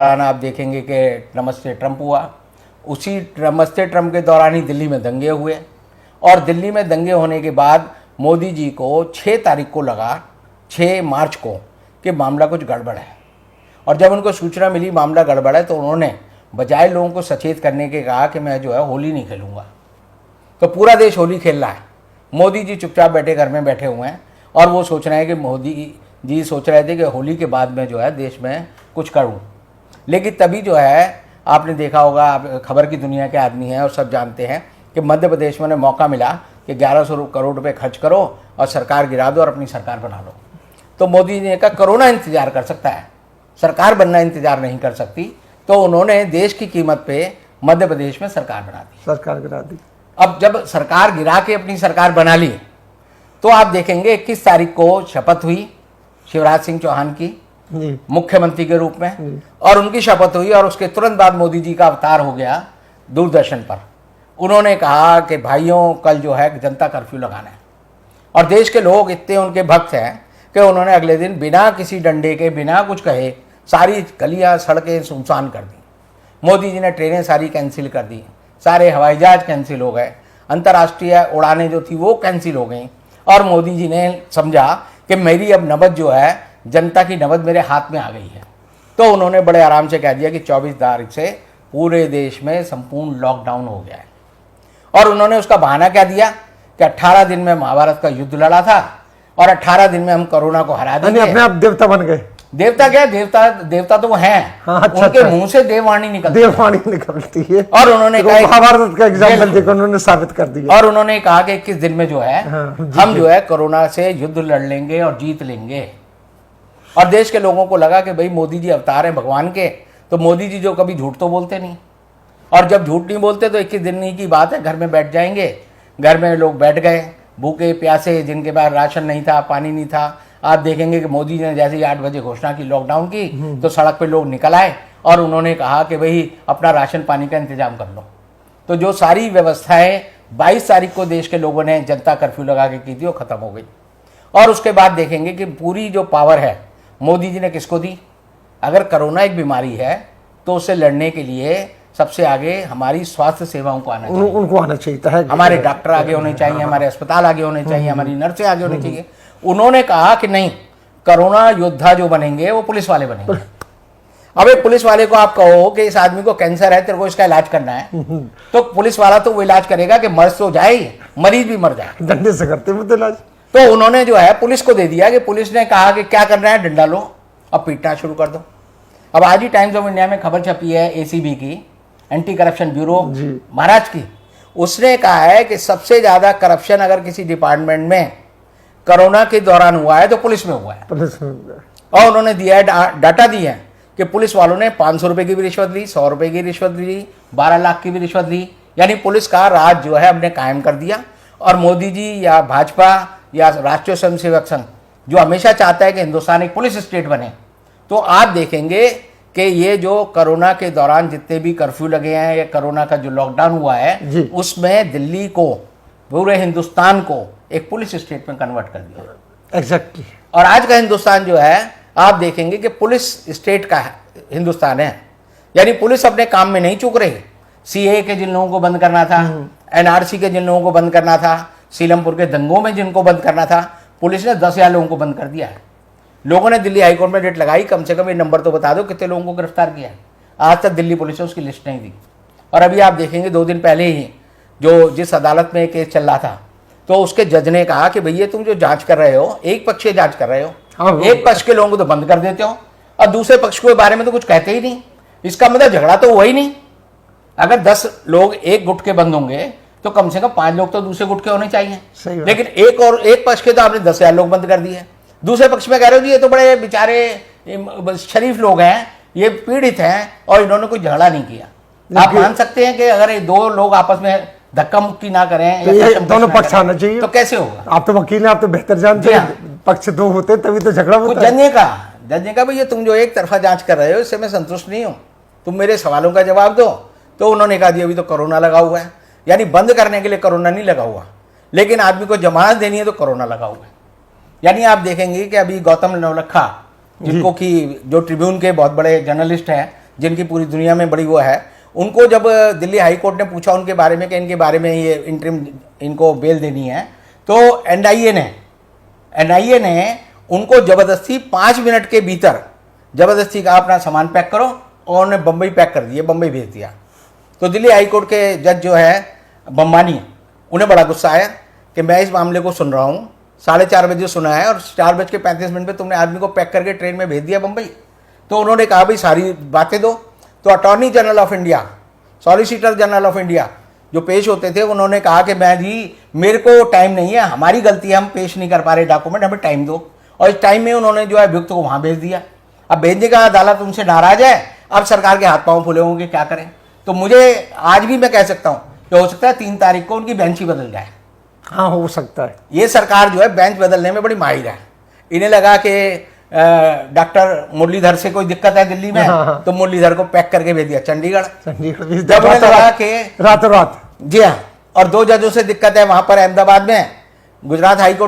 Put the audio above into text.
दौरान आप देखेंगे कि नमस्ते ट्रंप हुआ। उसी नमस्ते ट्रंप के दौरान ही दिल्ली में दंगे हुए और दिल्ली में दंगे होने के बाद मोदी जी को 6 तारीख को लगा, 6 मार्च को, कि मामला कुछ गड़बड़ है। और जब उनको सूचना मिली मामला गड़बड़ है तो उन्होंने बजाय लोगों को सचेत करने के कहा कि मैं जो है होली नहीं खेलूँगा। तो पूरा देश होली खेल रहा है, मोदी जी चुपचाप बैठे घर में बैठे हुए हैं और वो सोच रहे हैं कि मोदी जी सोच रहे थे कि होली के बाद में जो है देश में कुछ करूँ। लेकिन तभी जो है आपने देखा होगा, आप खबर की दुनिया के आदमी हैं और सब जानते हैं कि मध्य प्रदेश में उन्हें मौका मिला कि 1100 करोड़ रुपए खर्च करो और सरकार गिरा दो और अपनी सरकार बना लो। तो मोदी जी ने कहा कोरोना इंतजार कर सकता है, सरकार बनना इंतजार नहीं कर सकती। तो उन्होंने देश की कीमत पे मध्य प्रदेश में सरकार बना दी, सरकार गिरा दी। अब जब सरकार गिरा के अपनी सरकार बना ली तो आप देखेंगे 21 तारीख को शपथ हुई शिवराज सिंह चौहान की मुख्यमंत्री के रूप में, और उनकी शपथ हुई और उसके तुरंत बाद मोदी जी का अवतार हो गया दूरदर्शन पर। उन्होंने कहा कि भाइयों कल जो है जनता कर्फ्यू लगाना है, और देश के लोग इतने उनके भक्त हैं कि उन्होंने अगले दिन बिना किसी डंडे के, बिना कुछ कहे, सारी गलियां सड़कें सुनसान कर दी। मोदी जी ने ट्रेनें सारी कैंसिल कर दी, सारे हवाई जहाज कैंसिल हो गए, अंतर्राष्ट्रीय उड़ानें जो थी वो कैंसिल हो गई। और मोदी जी ने समझा कि मेरी अब नबज जो है, जनता की नबज मेरे हाथ में आ गई है। तो उन्होंने बड़े आराम से कह दिया कि 24 तारीख से पूरे देश में संपूर्ण लॉकडाउन हो गया है। और उन्होंने उसका बहाना क्या दिया कि 18 दिन में महाभारत का युद्ध लड़ा था और 18 दिन में हम कोरोना को हरा देंगे। अपने आप देवता बन गए। देवता क्या, देवता तो वो हैं। हाँ, अच्छा, उनके मुंह से देववाणी निकलती है। और उन्होंने कहा महाभारत का एग्जाम्पल देकर उन्होंने साबित कर दिया। और उन्होंने कहा कि 21 दिन में जो है हम जो है कोरोना से युद्ध लड़ लेंगे और जीत लेंगे। और देश के लोगों को लगा कि भाई मोदी जी अवतार हैं भगवान के, तो मोदी जी जो कभी झूठ तो बोलते नहीं, और जब झूठ नहीं बोलते तो 21 दिन की बात है, घर में बैठ जाएंगे। घर में लोग बैठ गए भूखे प्यासे, जिनके पास राशन नहीं था, पानी नहीं था। आप देखेंगे कि मोदी जी ने जैसे ही 8 बजे घोषणा की लॉकडाउन की तो सड़क पे लोग निकल आए और उन्होंने कहा कि भाई अपना राशन पानी का इंतजाम कर लो। तो जो सारी व्यवस्थाएं 22 तारीख को देश के लोगों ने जनता कर्फ्यू लगा के की थी वो खत्म हो गई। और उसके बाद देखेंगे कि पूरी जो पावर है मोदी जी ने किसको दी। अगर कोरोना एक बीमारी है तो उससे लड़ने के लिए सबसे आगे हमारी स्वास्थ्य सेवाओं को आना चाहिए, उनको आना चाहिए। हमारे डॉक्टर आगे होने चाहिए, हमारे अस्पताल आगे होने चाहिए, हमारी नर्सें आगे होने चाहिए। उन्होंने कहा कि नहीं, कोरोना योद्धा जो बनेंगे वो पुलिस वाले बनेंगे। अब एक पुलिस वाले को आप कहो कि इस आदमी को कैंसर है, तेरे को इसका इलाज करना है, तो पुलिस वाला तो वो इलाज करेगा कि मर तो जाए, मरीज भी मर जाए, डंडे से करते वो इलाज। तो उन्होंने जो है पुलिस को दे दिया कि पुलिस ने कहा कि क्या करना है, डंडा लो अब पीटना शुरू कर दो। अब आज ही टाइम्स ऑफ इंडिया में खबर छपी है एसीबी की, एंटी करप्शन ब्यूरो महाराष्ट्र की। उसने कहा है कि सबसे ज्यादा करप्शन अगर किसी डिपार्टमेंट में कोरोना के दौरान हुआ है तो पुलिस में हुआ है। और उन्होंने दिया है, डाटा दिया है कि पुलिस वालों ने 500 रुपए की भी रिश्वत ली, 100 रुपए की रिश्वत ली, 12 लाख की भी रिश्वत ली। यानी पुलिस का राज जो है हमने कायम कर दिया। और मोदी जी या भाजपा या राष्ट्रीय स्वयंसेवक संघ जो हमेशा चाहता है कि हिंदुस्तान एक पुलिस स्टेट बने, तो आप देखेंगे कि ये जो कोरोना के दौरान जितने भी कर्फ्यू लगे हैं या कोरोना का जो लॉकडाउन हुआ है उसमें दिल्ली को, पूरे हिंदुस्तान को एक पुलिस स्टेट में कन्वर्ट कर दिया। एग्जैक्टली। और आज का हिंदुस्तान जो है आप देखेंगे कि पुलिस स्टेट का हिंदुस्तान है। यानी पुलिस अपने काम में नहीं चूक रही। सीए के जिन लोगों को बंद करना था, एनआरसी के जिन लोगों को बंद करना था, सीलमपुर के दंगों में जिनको बंद करना था, पुलिस ने 10,000 लोगों को बंद कर दिया है। लोगों ने दिल्ली हाईकोर्ट में डेट लगाई, कम से कम ये नंबर तो बता दो कितने लोगों को गिरफ्तार किया है। आज तक दिल्ली पुलिस ने उसकी लिस्ट नहीं दी। और अभी आप देखेंगे 2 दिन पहले ही जो जिस अदालत में केस चल रहा था, तो उसके जज ने कहा कि भैया तुम जो जांच कर रहे हो, एक पक्षीय जांच कर रहे हो, एक पक्ष के लोगों को तो बंद कर देते हो और दूसरे पक्ष के बारे में तो कुछ कहते ही नहीं। इसका मतलब झगड़ा तो हुआ ही नहीं। अगर 10 लोग एक गुट के बंद होंगे तो कम से कम 5 लोग तो दूसरे गुट के होने चाहिए। लेकिन एक पक्ष के तो आपने 10,000 लोग बंद कर दिए। दूसरे पक्ष में कह रहे हो जी ये तो बड़े बेचारे शरीफ लोग हैं, ये पीड़ित हैं और इन्होंने कोई झगड़ा नहीं किया। आप मान सकते हैं कि अगर ये 2 लोग आपस में धक्का मुक्की ना करें तो दोनों पक्ष आना चाहिए, तो कैसे होगा? आप तो वकील हैं, आप तो बेहतर जानते हैं। पक्ष 2 होते तभी तो झगड़ा होता है। जज ने कहा भैया तुम जो एक तरफा जांच कर रहे हो इससे मैं संतुष्ट नहीं हूँ, तुम मेरे सवालों का जवाब दो। तो उन्होंने कहा जी अभी तो कोरोना लगा हुआ है। यानी बंद करने के लिए कोरोना नहीं लगा हुआ, लेकिन आदमी को जमानत देनी है तो कोरोना लगा हुआ है। यानी आप देखेंगे कि अभी गौतम नवलखा, जिनको कि जो ट्रिब्यून के बहुत बड़े जर्नलिस्ट हैं, जिनकी पूरी दुनिया में बड़ी वो है, उनको जब दिल्ली हाई कोर्ट ने पूछा उनके बारे में कि इनके बारे में ये इंटरिम इनको बेल देनी है, तो एनआईए ने उनको ज़बरदस्ती 5 मिनट के भीतर ज़बरदस्ती कहा अपना सामान पैक करो, और उन्होंने बम्बई पैक कर दिया, बम्बई भेज दिया। तो दिल्ली हाई कोर्ट के जज जो है बम्बानी, उन्हें बड़ा गुस्सा आया कि मैं इस मामले को सुन रहा हूँ, 4:30 बजे सुना है और 4:35 पे तुमने आदमी को पैक करके ट्रेन में भेज दिया बम्बई। तो उन्होंने कहा भाई सारी बातें दो। तो attorney general of India, solicitor general of India जो पेश होते थे, उन्होंने कहा कि मैं जी मेरे को टाइम नहीं है, हमारी गलती है, हम पेश नहीं कर पा रहे डॉक्यूमेंट, हमें टाइम दो। और इस टाइम में उन्होंने जो है अभियुक्त को वहाँ भेज दिया। अब भेजने का अदालत उनसे नाराज है, अब सरकार के हाथ पांव फूले होंगे, क्या करें। तो मुझे आज भी मैं कह सकता हूँ कि हो सकता है 3 तारीख को उनकी बेंच ही बदल जाए। हाँ, हो सकता है। ये सरकार जो है बेंच बदलने में बड़ी माहिर है। इन्हें लगा कि डॉक्टर मुरलीधर से कोई दिक्कत है दिल्ली में, हाँ। तो मुरलीधर को पैक करके भेज दिया चंडीगढ़। जब उन्हें लगा कि रातों रात, जी हाँ, और 2 जजों से दिक्कत है वहां पर अहमदाबाद में, गुजरात हाई कोर्ट